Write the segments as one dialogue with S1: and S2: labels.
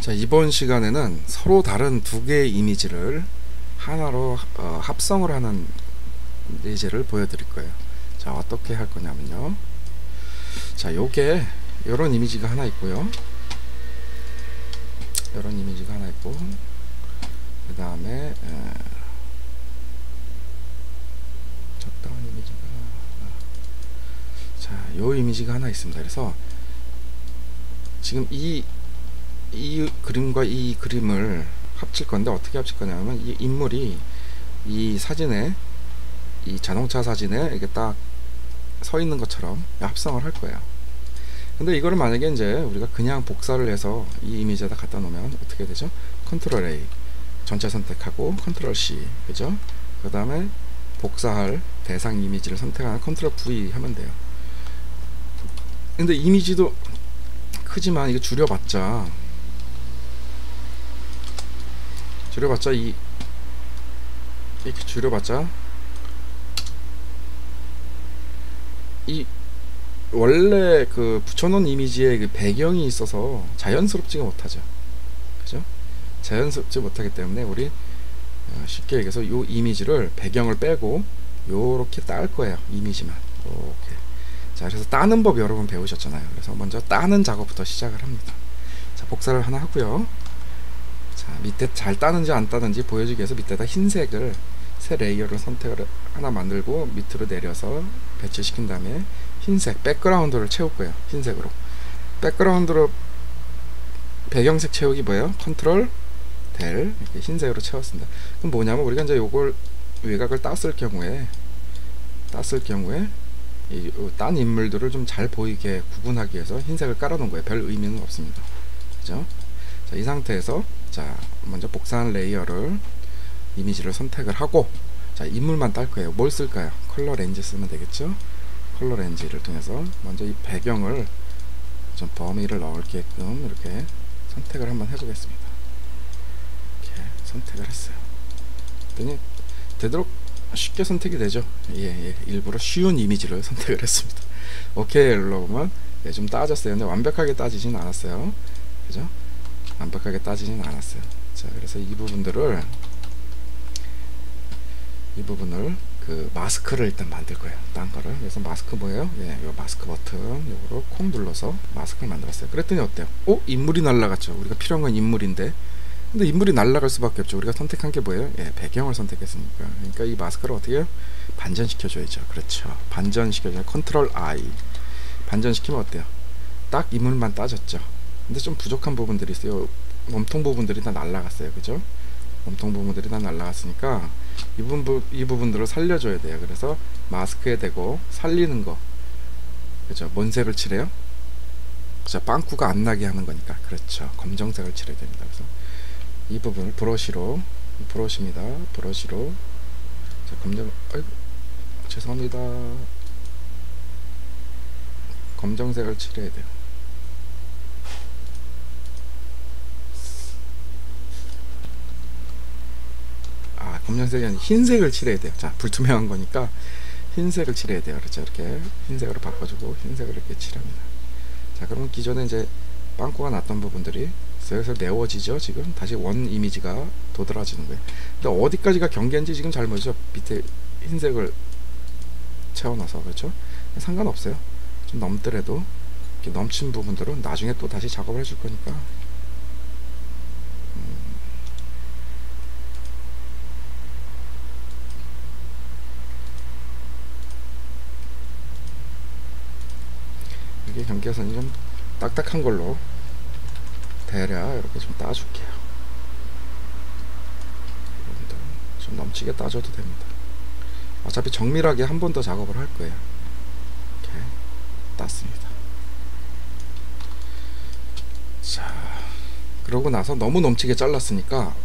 S1: 자, 이번 시간에는 서로 다른 두 개의 이미지를 하나로 합성을 하는 예제를 보여드릴 거예요. 자, 어떻게 할 거냐면요. 자, 요게 요런 이미지가 하나 있고요. 요런 이미지가 하나 있고, 그 다음에 적당한 이미지가, 자, 요 이미지가 하나 있습니다. 그래서 지금 이 그림과 이 그림을 합칠 건데, 어떻게 합칠 거냐면, 이 인물이 이 사진에, 이 자동차 사진에 이렇게 딱 서 있는 것처럼 합성을 할 거예요. 근데 이거를 만약에 이제 우리가 그냥 복사를 해서 이 이미지에다 갖다 놓으면 어떻게 되죠? 컨트롤 A 전체 선택하고 컨트롤 C, 그죠? 그 다음에 복사할 대상 이미지를 선택하는 컨트롤 V 하면 돼요. 근데 이미지도 크지만 이게 줄여봤자 이렇게 줄여봤자 이 원래 그 붙여놓은 이미지에 그 배경이 있어서 자연스럽지가 못하죠. 그죠? 자연스럽지 못하기 때문에 우리 쉽게 얘기해서 이 이미지를 배경을 빼고 요렇게 딸 거예요. 이미지만 이렇게. 자, 그래서 따는 법 여러분 배우셨잖아요. 그래서 먼저 따는 작업부터 시작을 합니다. 자, 복사를 하나 하고요. 자, 밑에 잘 따는지 안 따는지 보여주기 위해서 밑에다 흰색을 새 레이어를 선택을 하나 만들고 밑으로 내려서 배치시킨 다음에 흰색 백그라운드를 채울 거예요. 흰색으로. 백그라운드로 배경색 채우기 뭐예요? 컨트롤 델 이렇게 흰색으로 채웠습니다. 그럼 뭐냐면 우리가 이제 요걸 외곽을 땄을 경우에 이 딴 인물들을 좀 잘 보이게 구분하기 위해서 흰색을 깔아 놓은 거예요. 별 의미는 없습니다. 그죠? 자, 이 상태에서 자, 먼저 복사한 레이어를 이미지를 선택을 하고, 자, 인물만 딸 거예요. 뭘 쓸까요? 컬러 렌즈 쓰면 되겠죠? 컬러 렌즈를 통해서 먼저 이 배경을 좀 범위를 넣을게끔 이렇게 선택을 한번 해보겠습니다. 이렇게 선택을 했어요. 그랬더니 되도록 쉽게 선택이 되죠. 일부러 쉬운 이미지를 선택을 했습니다. 오케이 눌러보면 좀 따졌어요. 근데 완벽하게 따지진 않았어요. 그죠? 완벽하게 따지진 않았어요. 자, 그래서 이 부분을 그 마스크를 일단 만들 거예요. 딴 거를. 그래서 마스크 뭐예요? 요 마스크 버튼 요거로 콩 눌러서 마스크를 만들었어요. 그랬더니 어때요? 인물이 날라갔죠. 우리가 필요한 건 인물인데, 근데 인물이 날라갈 수밖에 없죠. 우리가 선택한 게 뭐예요? 배경을 선택했으니까. 그러니까 이 마스크를 어떻게 해요? 반전시켜줘야죠. 그렇죠. 반전시켜줘야 컨트롤 I. 반전시키면 어때요? 딱 인물만 따졌죠. 근데 좀 부족한 부분들이 있어요. 몸통 부분들이 다 날라갔어요. 그죠? 몸통 부분들이 다 날라갔으니까 이 부분들을 살려줘야 돼요. 그래서 마스크에 대고 살리는 거, 그죠? 뭔 색을 칠해요? 그죠? 빵꾸가 안 나게 하는 거니까. 그렇죠. 검정색을 칠해야 됩니다. 그래서 이 부분을 브러쉬입니다. 브러쉬로, 자, 아이고, 죄송합니다. 검정색을 칠해야 돼요. 검정색이 아니라 흰색을 칠해야 돼요. 자, 불투명한 거니까 흰색을 칠해야 돼요. 그렇죠? 이렇게 흰색으로 바꿔주고 흰색을 이렇게 칠합니다. 자, 그러면 기존에 이제 빵꾸가 났던 부분들이 슬슬 내워지죠. 지금 다시 원 이미지가 도드라지는 거예요. 근데 어디까지가 경계인지 지금 잘 모르죠. 밑에 흰색을 채워놔서. 그렇죠? 상관없어요. 좀 넘더라도 이렇게 넘친 부분들은 나중에 또 다시 작업을 해줄 거니까. 이게 경계선이 좀 딱딱한 걸로 대략 이렇게 좀 따줄게요. 좀 넘치게 따줘도 됩니다. 어차피 정밀하게 한 번 더 작업을 할 거예요. 이렇게 땄습니다. 자, 그러고 나서 너무 넘치게 잘랐으니까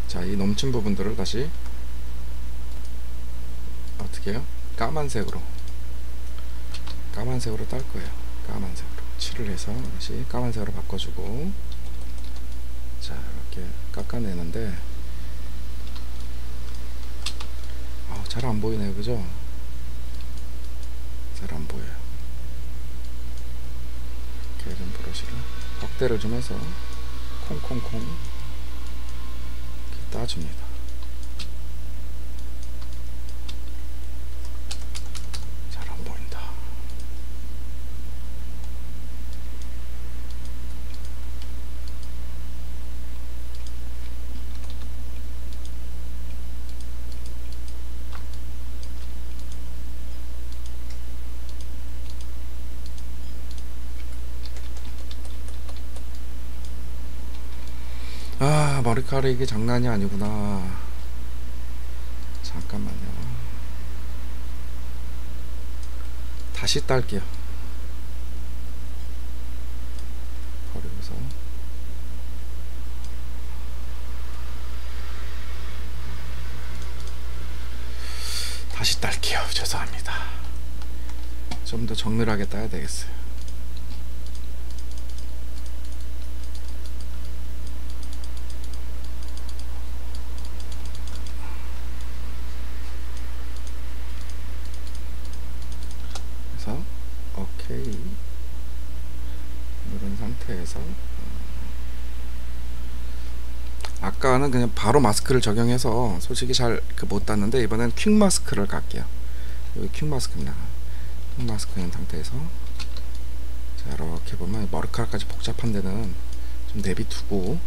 S1: 자, 이 넘친 부분들을 다시 어떻게 해요? 까만색으로 딸 거예요. 까만색으로 칠을 해서 다시 까만색으로 바꿔주고, 자, 이렇게 깎아내는데 잘 안 보이네요. 그죠? 잘 안 보여요. 이렇게 좀 브러쉬 확대를 좀 해서 콩콩콩 이렇게 따줍니다. 잘 안 보인다. 아, 머리카락이 장난이 아니구나. 잠깐만요. 다시 딸게요. 버리고서 다시 딸게요. 죄송합니다. 좀 더 정밀하게 따야 되겠어요. 그래서 오케이. 이런 상태에서 아까는 그냥 바로 마스크를 적용해서 솔직히 잘 못 땄는데, 이번엔 퀵 마스크를 갈게요. 여기 퀵 마스크입니다. 퀵 마스크인 상태에서 자, 이렇게 보면 머리카락까지 복잡한 데는 좀 내비두고,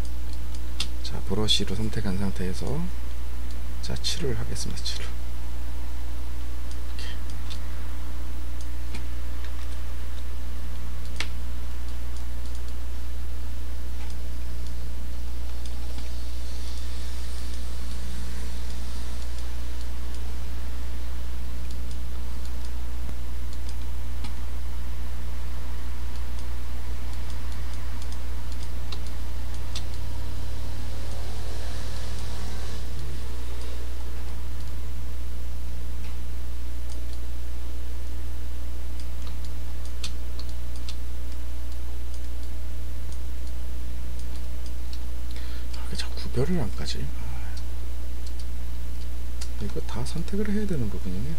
S1: 자, 브러쉬로 선택한 상태에서 자, 칠을 하겠습니다. 칠을. 구별을 안 까지? 이거 다 선택을 해야 되는 부분이네요.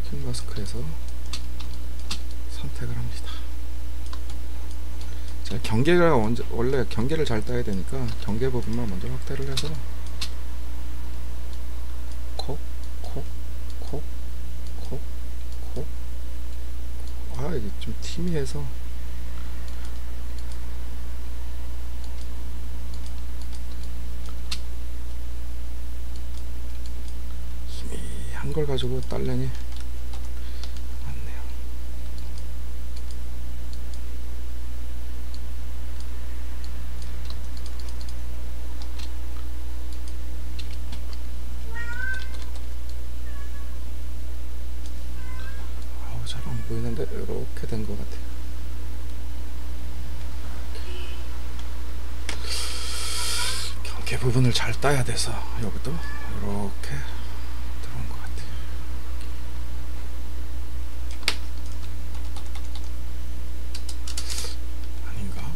S1: 퀵 마스크에서 선택을 합니다. 자, 경계가 원래 경계를 잘 따야 되니까 경계 부분만 먼저 확대를 해서 콕, 콕, 콕, 콕, 콕. 아, 이게 좀 티미해서 한 걸 가지고 딸려니 맞네요. 아우, 잘 안 보이는데 이렇게 된 것 같아요. 경계 부분을 잘 따야 돼서 여기도 이렇게 들어온 것 같아요. 아닌가?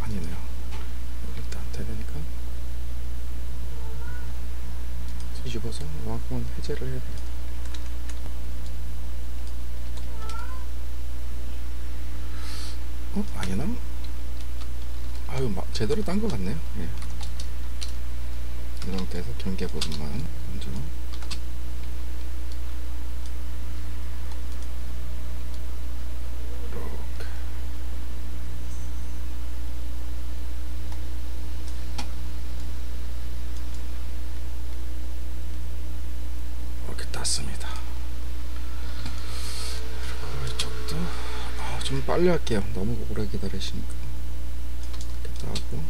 S1: 아니네요. 여기 일단 안 되니까 뒤집어서 이만큼은 해제를 해야 돼요. 아니나? 아유, 제대로 딴 것 같네요. 예. 이 상태에서 경계 부분만 먼저 이렇게 이렇게 땄습니다. 그리고 이쪽도 좀 빨리 할게요. 너무 오래 기다리시니까. 이렇게 따고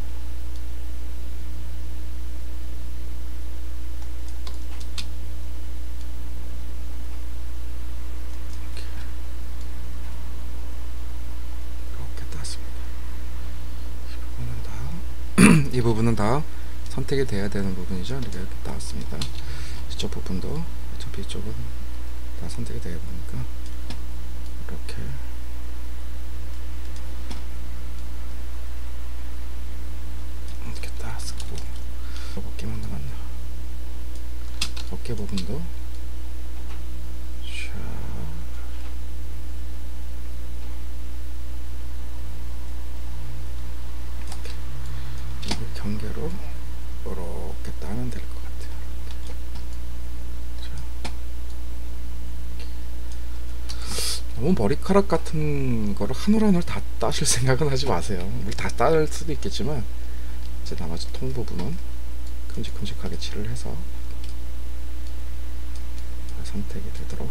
S1: 이렇게 땄습니다. 이 부분은 다 선택이 돼야 되는 부분이죠. 이렇게 따왔습니다. 이쪽 부분도 어차피 이쪽은 다 선택이 되다 보니까 이렇게 따왔고, 어깨만 남았네요. 어깨 부분도 샤 너무 머리카락 같은 거를 한 올 한 올 다 따실 생각은 하지 마세요. 물 다 따를 수도 있겠지만 이제 나머지 통 부분은 큼직큼직하게 칠을 해서 선택이 되도록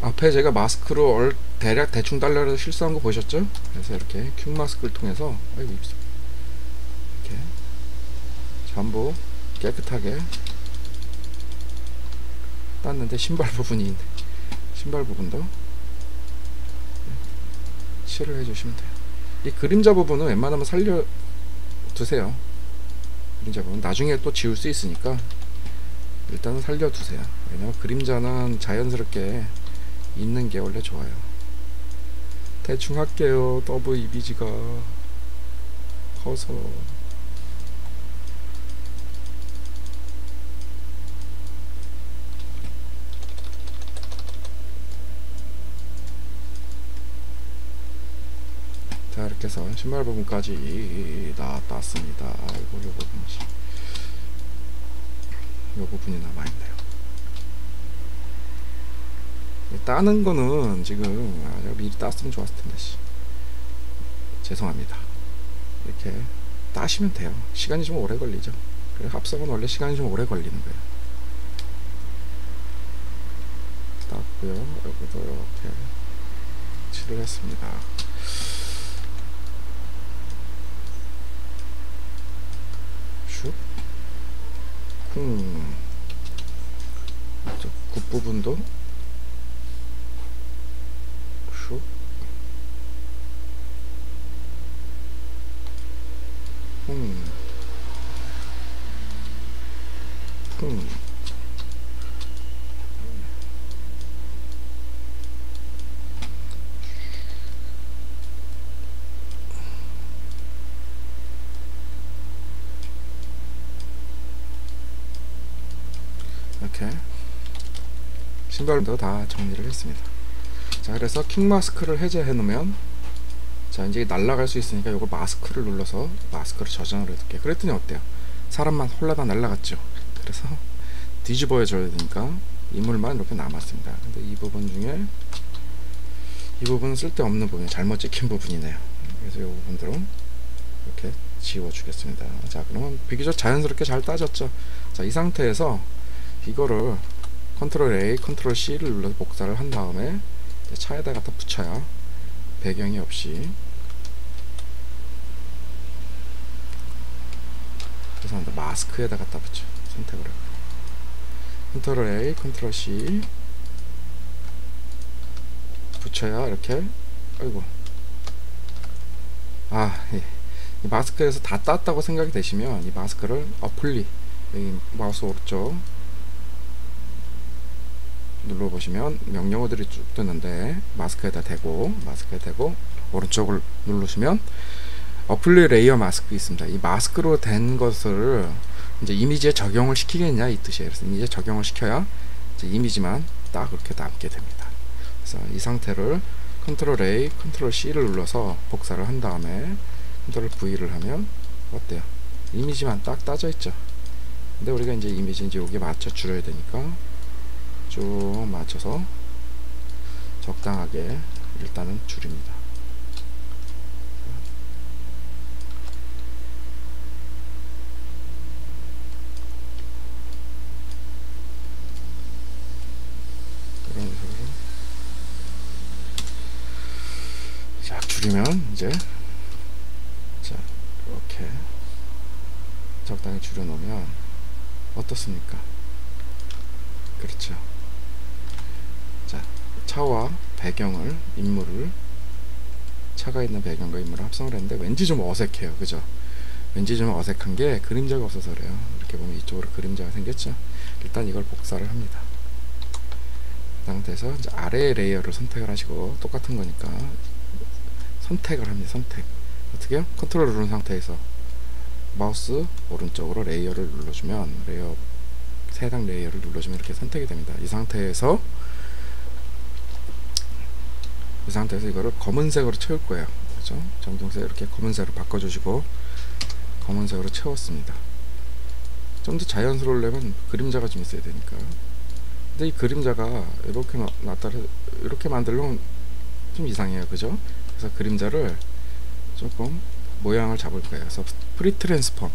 S1: 앞에 제가 마스크로 대략 대충 달려서 실수한 거 보셨죠? 그래서 이렇게 큐 마스크를 통해서 아이고 이렇게 전부 깨끗하게 땄는데 신발 부분도 칠을 해주시면 돼요. 이 그림자 부분은 웬만하면 살려 두세요. 그림자 부분 나중에 또 지울 수 있으니까 일단은 살려 두세요. 왜냐면 그림자는 자연스럽게 있는 게 원래 좋아요. 대충 할게요. 더블 이미지가 커서. 자, 이렇게 해서 신발 부분까지 다 땄습니다. 아이고, 요 부분이 남아있네요. 따는 거는 지금 미리 땄으면 좋았을 텐데 죄송합니다. 이렇게 따시면 돼요. 시간이 좀 오래 걸리죠. 그래, 합성은 원래 시간이 좀 오래 걸리는 거예요. 땄고요. 여기도 이렇게 칠을 했습니다. 슉 굿 부분도 이렇게 신발도 다 정리를 했습니다. 자, 그래서 킥 마스크를 해제해 놓으면 자, 이제 날아갈 수 있으니까 이걸 마스크를 눌러서 마스크를 저장을 해둘게요. 그랬더니 어때요? 사람만 홀라다 날아갔죠. 그래서 뒤집어야 줘야 되니까 이물만 이렇게 남았습니다. 근데 이 부분 중에 이 부분은 쓸데없는 부분이 잘못 찍힌 부분이네요. 그래서 이 부분들은 이렇게 지워주겠습니다. 자, 그러면 비교적 자연스럽게 잘 따졌죠. 자, 이 상태에서 이거를 컨트롤 A, 컨트롤 C를 눌러서 복사를 한 다음에 차에다 갖다 붙여야 배경이 없이 죄송합니다. 마스크에다 갖다 붙여 선택을 해요. 컨트롤 A, 컨트롤 C 붙여야 이렇게 아이고 이 마스크에서 다 땄다고 생각이 되시면 이 마스크를 어플리 여기 마우스 오른쪽 눌러보시면 명령어들이 쭉 뜨는데 마스크에다 대고 오른쪽을 누르시면 어플리 레이어 마스크 있습니다. 이 마스크로 된 것을 이제 이미지에 적용을 시키겠냐 이 뜻이에요. 그래서 이미지에 적용을 시켜야 이제 이미지만 딱 그렇게 남게 됩니다. 그래서 이 상태를 컨트롤 A, 컨트롤 C를 눌러서 복사를 한 다음에 컨트롤 V를 하면 어때요? 이미지만 딱 따져 있죠. 근데 우리가 이제 이미지 이제 여기에 맞춰 줄여야 되니까 쭉 맞춰서 적당하게 일단은 줄입니다. 이런 식으로 쫙 줄이면 이제 자 이렇게 적당히 줄여 놓으면 어떻습니까? 그렇죠. 자, 차와 배경을 인물을 차가 있는 배경과 인물을 합성을 했는데 왠지 좀 어색해요. 그죠? 왠지 좀 어색한 게 그림자가 없어서 그래요. 이렇게 보면 이쪽으로 그림자가 생겼죠. 일단 이걸 복사를 합니다. 상태에서 이제 아래 레이어를 선택을 하시고, 똑같은 거니까 선택을 합니다. 선택. 어떻게요? 컨트롤 누른 상태에서 마우스 오른쪽으로 레이어를 눌러주면, 레이어 해당 레이어를 눌러주면 이렇게 선택이 됩니다. 이 상태에서 이거를 검은색으로 채울 거예요. 그죠? 정동색 이렇게 검은색으로 바꿔주시고, 검은색으로 채웠습니다. 좀 더 자연스러우려면 그림자가 좀 있어야 되니까. 근데 이 그림자가 이렇게 이렇게 만들려면 좀 이상해요. 그죠? 그래서 그림자를 조금 모양을 잡을 거예요. 그래서 프리 트랜스폼.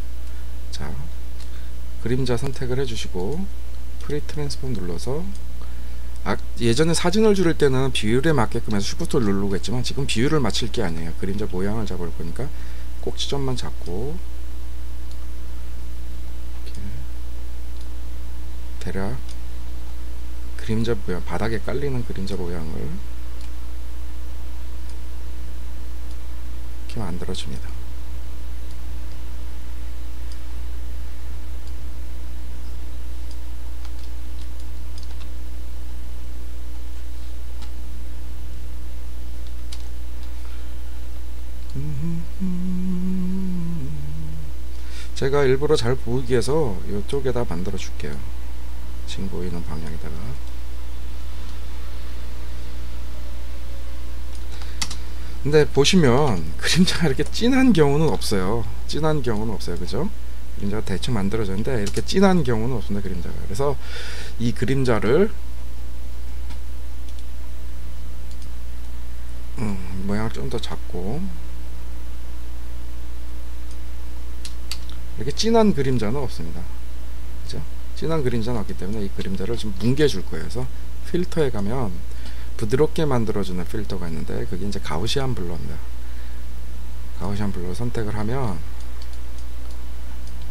S1: 자, 그림자 선택을 해주시고 프리 트랜스폼 눌러서, 예전에 사진을 줄일 때는 비율에 맞게끔 해서 쉬프트를 누르고 했지만, 지금 비율을 맞출 게 아니에요. 그림자 모양을 잡을 거니까 꼭 지점만 잡고 이렇게 대략 그림자 모양, 바닥에 깔리는 그림자 모양을 이렇게 만들어줍니다. 제가 일부러 잘 보이기 위해서 이쪽에다 만들어 줄게요. 지금 보이는 방향에다가. 근데 보시면 그림자가 이렇게 진한 경우는 없어요. 진한 경우는 없어요. 그죠? 그림자가 대충 만들어졌는데 이렇게 진한 경우는 없습니다. 그림자가. 그래서 이 그림자를 모양을 좀 더 잡고, 이렇게 진한 그림자는 없습니다. 그죠? 진한 그림자는 없기 때문에 이 그림자를 좀 뭉개줄 거예요. 그래서 필터에 가면 부드럽게 만들어주는 필터가 있는데, 그게 이제 가우시안 블러입니다. 가우시안 블러를 선택을 하면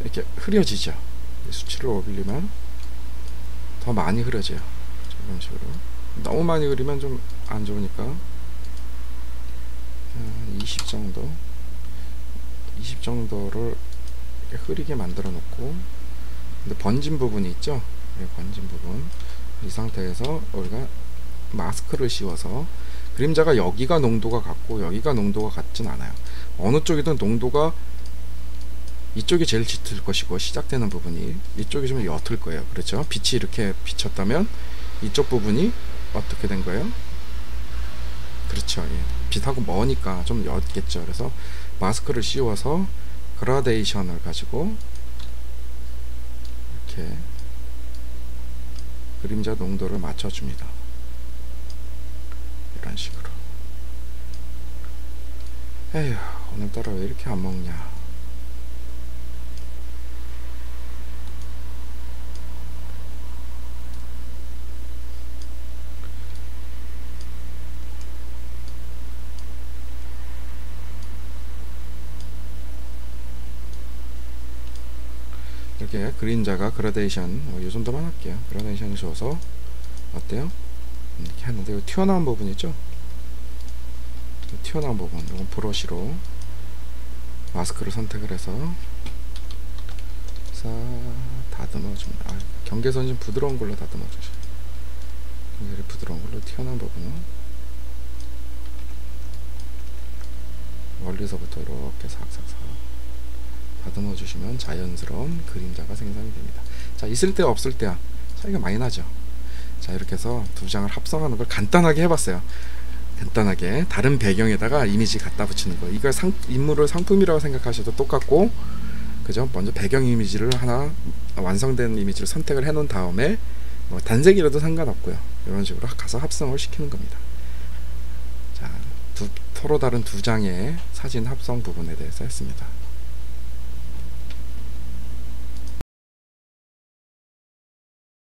S1: 이렇게 흐려지죠. 수치를 올리면 더 많이 흐려져요. 이런 식으로. 너무 많이 흐리면 좀 안 좋으니까 20 정도, 20 정도를 흐리게 만들어 놓고, 근데 번진 부분이 있죠. 번진 부분, 이 상태에서 우리가 마스크를 씌워서, 그림자가 여기가 농도가 같고 여기가 농도가 같진 않아요. 어느 쪽이든 농도가 이쪽이 제일 짙을 것이고, 시작되는 부분이 이쪽이 좀 옅을 거예요. 그렇죠? 빛이 이렇게 비쳤다면 이쪽 부분이 어떻게 된 거예요? 그렇죠. 예. 빛하고 머니까 좀 옅겠죠. 그래서 마스크를 씌워서 그라데이션을 가지고 이렇게 그림자 농도를 맞춰줍니다. 이런 식으로. 에휴, 오늘따라 왜 이렇게 안 먹냐. 이렇게 그림자가 그라데이션, 이 정도만 할게요. 그라데이션을 줘서 어때요? 이렇게 하는데, 튀어나온 부분 있죠? 튀어나온 부분, 이건 브러쉬로 마스크를 선택을 해서 싹 다듬어 줍니다. 경계선 좀 부드러운 걸로 다듬어 주세요. 굉장히 부드러운 걸로 튀어나온 부분은 멀리서부터 이렇게 싹싹싹 다듬어 주시면 자연스러운 그림자가 생성이 됩니다. 자, 있을 때와 없을 때야 차이가 많이 나죠. 자, 이렇게 해서 두 장을 합성하는 걸 간단하게 해봤어요. 간단하게 다른 배경에다가 이미지 갖다 붙이는 거. 이걸 인물을 상품이라고 생각하셔도 똑같고, 그죠? 먼저 배경 이미지를 하나, 완성된 이미지를 선택을 해 놓은 다음에 뭐 단색이라도 상관없고요. 이런 식으로 가서 합성을 시키는 겁니다. 자, 서로 다른 두 장의 사진 합성 부분에 대해서 했습니다.